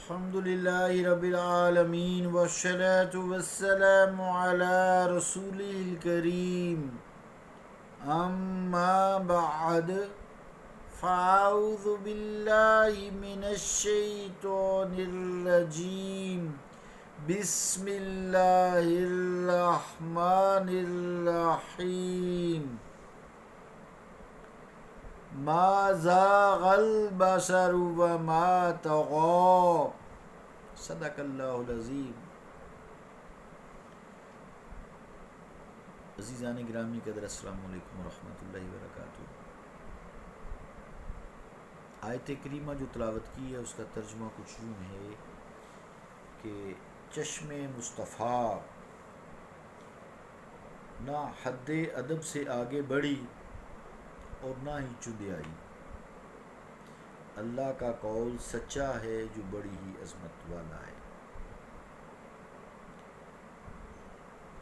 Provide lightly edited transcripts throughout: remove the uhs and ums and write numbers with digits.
الحمد لله رب العالمين والصلاة والسلام على رسوله الكريم أما بعد فأعوذ بالله من الشيطان الرجيم بسم الله الرحمن الرحيم ما زاغ البصر وما طغى صدق اللہ العظیم۔ عزیزان گرامی قدر، السلام علیکم ورحمۃ اللہ وبرکاتہ۔ آیت کریمہ جو تلاوت کی ہے اس کا ترجمہ کچھ یوں ہے کہ چشم مصطفیٰ نہ حد ادب سے آگے بڑھی اور نہ ہی چندے آئی۔ اللہ کا قول سچا ہے جو بڑی ہی عظمت والا ہے۔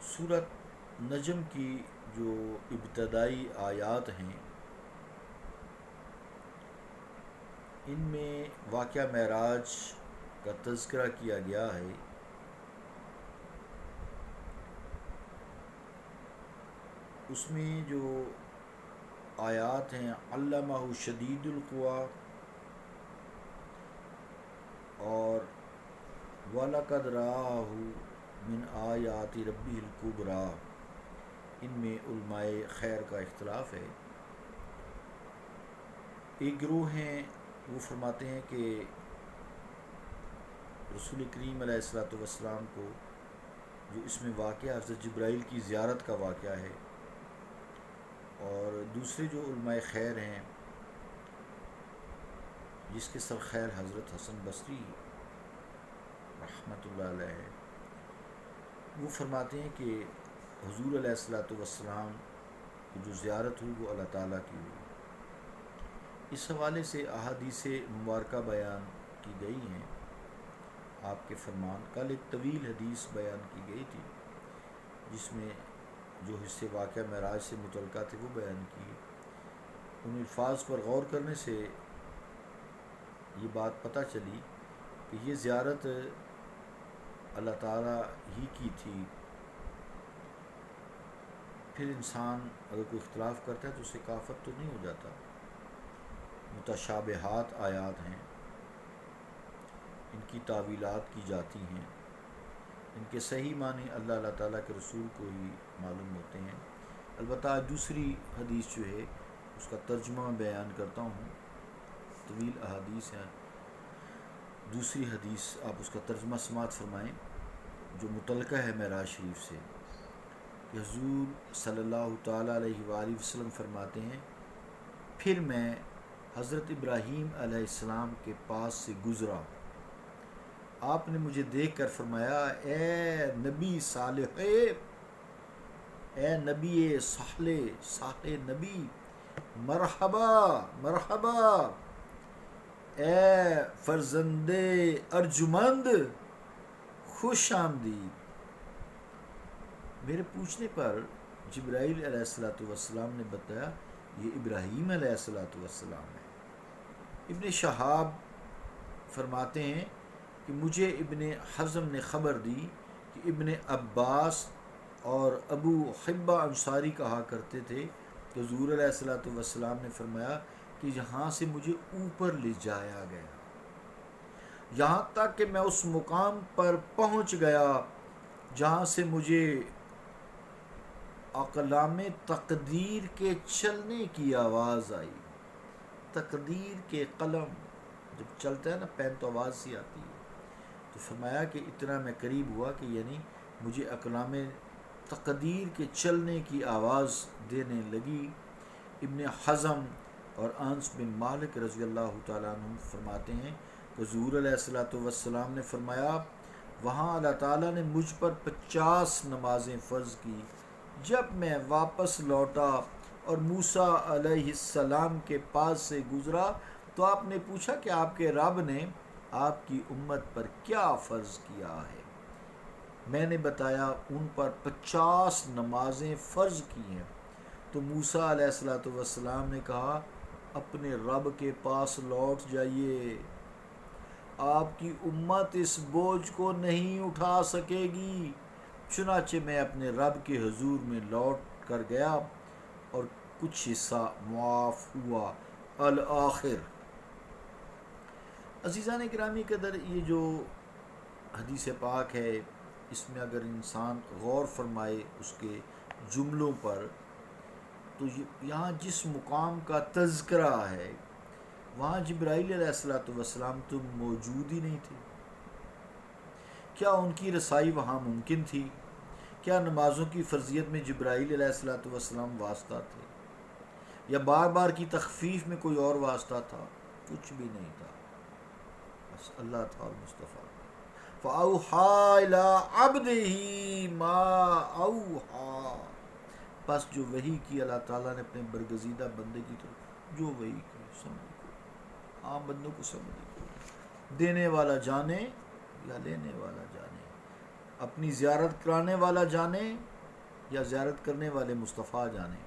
سورۃ نجم کی جو ابتدائی آیات ہیں ان میں واقعہ معراج کا تذکرہ کیا گیا ہے۔ اس میں جو آیات ہیں علمہ شدید القویٰ اور وَلَقَدْ رَآهُ مِنْ آیَاتِ رَبِّهِ الْكُبْرَى، ان میں علماء خیر کا اختلاف ہے۔ ایک گروہ ہیں وہ فرماتے ہیں کہ رسول کریم علیہ الصلوۃ والسلام کو جو اس میں واقعہ حضرت جبرائیل کی زیارت کا واقعہ ہے، اور دوسرے جو علماء خیر ہیں جس کے سر خیر حضرت حسن بصری رحمۃ اللہ علیہ، وہ فرماتے ہیں کہ حضور علیہ الصلوۃ والسلام کی جو زیارت ہوئی وہ اللہ تعالیٰ کی ہوئی۔ اس حوالے سے احادیث مبارکہ بیان کی گئی ہیں۔ آپ کے فرمان، کل ایک طویل حدیث بیان کی گئی تھی جس میں جو حصے واقعہ معراج سے متعلقہ تھے وہ بیان کی۔ ان الفاظ پر غور کرنے سے یہ بات پتہ چلی کہ یہ زیارت اللہ تعالیٰ ہی کی تھی۔ پھر انسان اگر کوئی اختلاف کرتا ہے تو اسے کافر تو نہیں ہو جاتا۔ متشابہات آیات ہیں، ان کی تعویلات کی جاتی ہیں، ان کے صحیح معنی اللہ تعالیٰ کے رسول کو ہی معلوم ہوتے ہیں۔ البتہ دوسری حدیث جو ہے اس کا ترجمہ بیان کرتا ہوں، طویل احادیث ہیں۔ دوسری حدیث آپ اس کا ترجمہ سماعت فرمائیں جو متعلقہ ہے معراج شریف سے، کہ حضور صلی اللہ تعالیٰ علیہ وآلہ وسلم فرماتے ہیں، پھر میں حضرت ابراہیم علیہ السلام کے پاس سے گزرا۔ آپ نے مجھے دیکھ کر فرمایا، اے نبی صالح، اے نبی صالح نبی، مرحبا مرحبا، اے فرزند ارجمند، خوش آمدید۔ میرے پوچھنے پر جبرائیل علیہ السلام نے بتایا یہ ابراہیم علیہ السلام ہے۔ ابن شہاب فرماتے ہیں کہ مجھے ابن حزم نے خبر دی کہ ابن عباس اور ابو حبہ انصاری کہا کرتے تھے کہ حضور علیہ السلام نے فرمایا کہ یہاں سے مجھے اوپر لے جایا گیا، یہاں تک کہ میں اس مقام پر پہنچ گیا جہاں سے مجھے اقلام تقدیر کے چلنے کی آواز آئی۔ تقدیر کے قلم جب چلتا ہے نا پین تو آواز سی آتی ہے، تو فرمایا کہ اتنا میں قریب ہوا کہ یعنی مجھے اقلام تقدیر کے چلنے کی آواز دینے لگی۔ ابن حزم اور انس بن مالک رضی اللہ تعالیٰ عنہ فرماتے ہیں کہ حضور علیہ السلام نے فرمایا، وہاں اللہ تعالیٰ نے مجھ پر 50 نمازیں فرض کی۔ جب میں واپس لوٹا اور موسیٰ علیہ السلام کے پاس سے گزرا تو آپ نے پوچھا کہ آپ کے رب نے آپ کی امت پر کیا فرض کیا ہے؟ میں نے بتایا ان پر 50 نمازیں فرض کی ہیں۔ تو موسیٰ علیہ السلام نے کہا، اپنے رب کے پاس لوٹ جائیے، آپ کی امت اس بوجھ کو نہیں اٹھا سکے گی۔ چنانچہ میں اپنے رب کے حضور میں لوٹ کر گیا اور کچھ حصہ معاف ہوا۔ الآخر۔ عزیزان گرامی قدر، یہ جو حدیث پاک ہے، اس میں اگر انسان غور فرمائے اس کے جملوں پر، تو یہاں جس مقام کا تذکرہ ہے وہاں جبرائیل علیہ السلام تو موجود ہی نہیں تھے۔ کیا ان کی رسائی وہاں ممکن تھی؟ کیا نمازوں کی فرضیت میں جبرائیل علیہ السلام واسطہ تھے، یا بار بار کی تخفیف میں کوئی اور واسطہ تھا؟ کچھ بھی نہیں تھا، بس اللہ تھا اور مصطفیٰ۔ فَأَوْحَىٰ إِلَىٰ عَبْدِهِ مَا أَوْحَىٰ، بس جو وحی کی اللہ تعالیٰ نے اپنے برگزیدہ بندے کی طرف، جو وحی کی سمجھ کو عام بندوں کو سمجھ کو دینے والا جانے یا لینے والا جانے، اپنی زیارت کرانے والا جانے یا زیارت کرنے والے مصطفیٰ جانے۔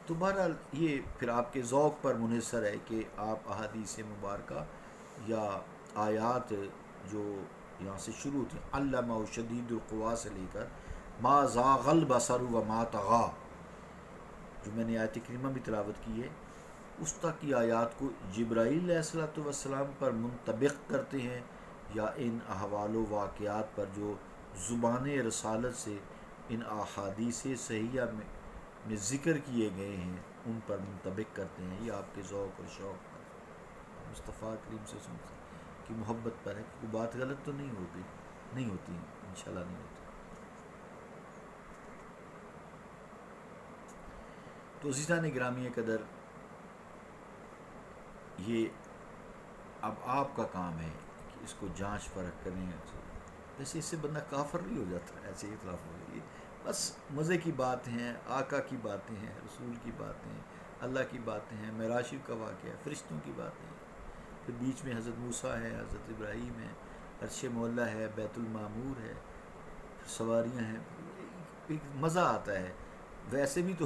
تو بہرحال یہ پھر آپ کے ذوق پر منحصر ہے کہ آپ احادیث مبارکہ یا آیات جو یہاں سے شروع ہوتی ہیں، علمہ شدید القوا سے لے کر ما زاغ البصر وما طغیٰ، جو میں نے آیت کریمہ بھی تلاوت کی ہے، اس تک کی آیات کو جبرائیل علیہ السلام پر منطبق کرتے ہیں، یا ان احوال و واقعات پر جو زبان رسالت سے ان احادیث صحیحہ میں ذکر کیے گئے ہیں ان پر منطبق کرتے ہیں۔ یہ آپ کے ذوق اور شوق پر، مصطفیٰ کریم سے سنتے کی محبت پر ہے کہ کوئی بات غلط تو نہیں ہوتی انشاءاللہ نہیں ہوتی۔ تو عزیزان گرامی قدر، یہ اب آپ کا کام ہے کہ اس کو جانچ پرکھ کریں۔ ویسے اس سے بندہ کافر نہیں ہو جاتا، ایسے اختلاف ہو گئی، بس مزے کی بات ہیں، آقا کی باتیں ہیں، رسول کی باتیں ہیں، اللہ کی باتیں ہیں، معراج کا واقعہ ہے، فرشتوں کی باتیں ہیں، پھر بیچ میں حضرت موسیٰ ہے، حضرت ابراہیم ہے، عرش معلیٰ ہے، بیت المعمور ہے، پھر سواریاں ہیں، ایک مزہ آتا ہے۔ ویسے بھی تو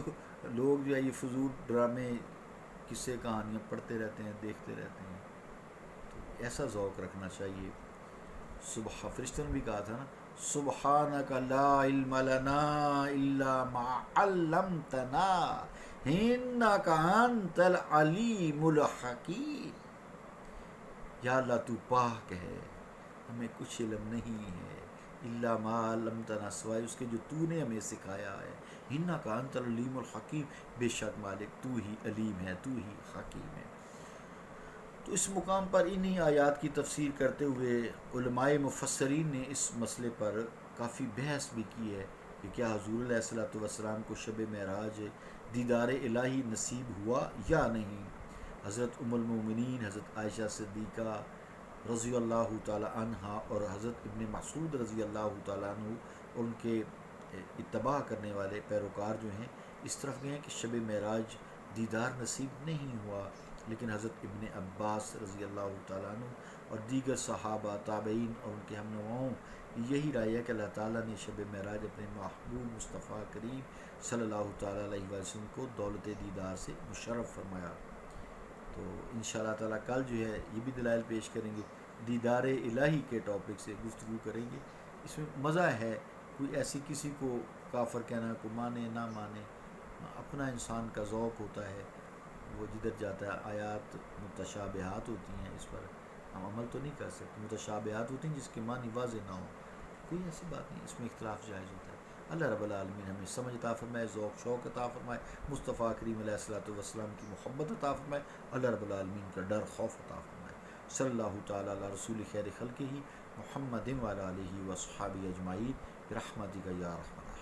لوگ جو ہے یہ فضول ڈرامے، قصے کہانیاں پڑھتے رہتے ہیں، دیکھتے رہتے ہیں، تو ایسا ذوق رکھنا چاہیے۔ فرشتوں نے بھی کہا تھا نا، سبحانک لا علم لنا الا ما علمتنا انک انت العلیم الحکیم۔ یا اللہ تو پاک ہے، ہمیں کچھ علم نہیں ہے، الا ما علمتنا، سوائے اس کے جو تو نے ہمیں سکھایا ہے، انک انت العلیم الحکیم، بے شک مالک تو ہی علیم ہے، تو ہی حکیم ہے۔ تو اس مقام پر انہی آیات کی تفسیر کرتے ہوئے علماء مفسرین نے اس مسئلے پر کافی بحث بھی کی ہے کہ کیا حضور علیہ السلام کو شب معراج دیدار الہی نصیب ہوا یا نہیں۔ حضرت ام المومنین حضرت عائشہ صدیقہ رضی اللہ تعالی عنہا اور حضرت ابن مسعود رضی اللہ تعالیٰ عنہ اور ان کے اتباع کرنے والے پیروکار جو ہیں اس طرف گئے ہیں کہ شب معراج دیدار نصیب نہیں ہوا، لیکن حضرت ابن عباس رضی اللہ تعالیٰ عنہ اور دیگر صحابہ تابعین اور ان کے ہم نواؤں یہی رائے ہے کہ اللہ تعالیٰ نے شب معراج اپنے محبوب مصطفیٰ کریم صلی اللہ تعالیٰ علیہ وسلم کو دولت دیدار سے مشرف فرمایا۔ تو انشاءاللہ تعالیٰ کل جو ہے یہ بھی دلائل پیش کریں گے، دیدار الہی کے ٹاپک سے گفتگو کریں گے۔ اس میں مزہ ہے، کوئی ایسی کسی کو کافر کہنا، کو مانے نہ مانے، اپنا انسان کا ذوق ہوتا ہے، وہ جدھر جاتا ہے۔ آیات متشابہات ہوتی ہیں، اس پر ہم عمل تو نہیں کر سکتے، متشابہات ہوتی ہیں جس کے معنی واضح نہ ہو، کوئی ایسی بات نہیں، اس میں اختلاف جائز ہوتا ہے۔ اللہ رب العالمین ہمیں سمجھ عطا فرمائے، ذوق شوق عطا فرمائے، مصطفیٰ کریم علیہ السلام کی محبت عطا فرمائے، اللہ رب العالمین کا ڈر خوف عطا فرمائے۔ صلی اللہ تعالیٰ علی رسول خیر خلقہ محمد وعلی آلہ وصحبہ اجمعین برحمتک یا ارحم الراحمین۔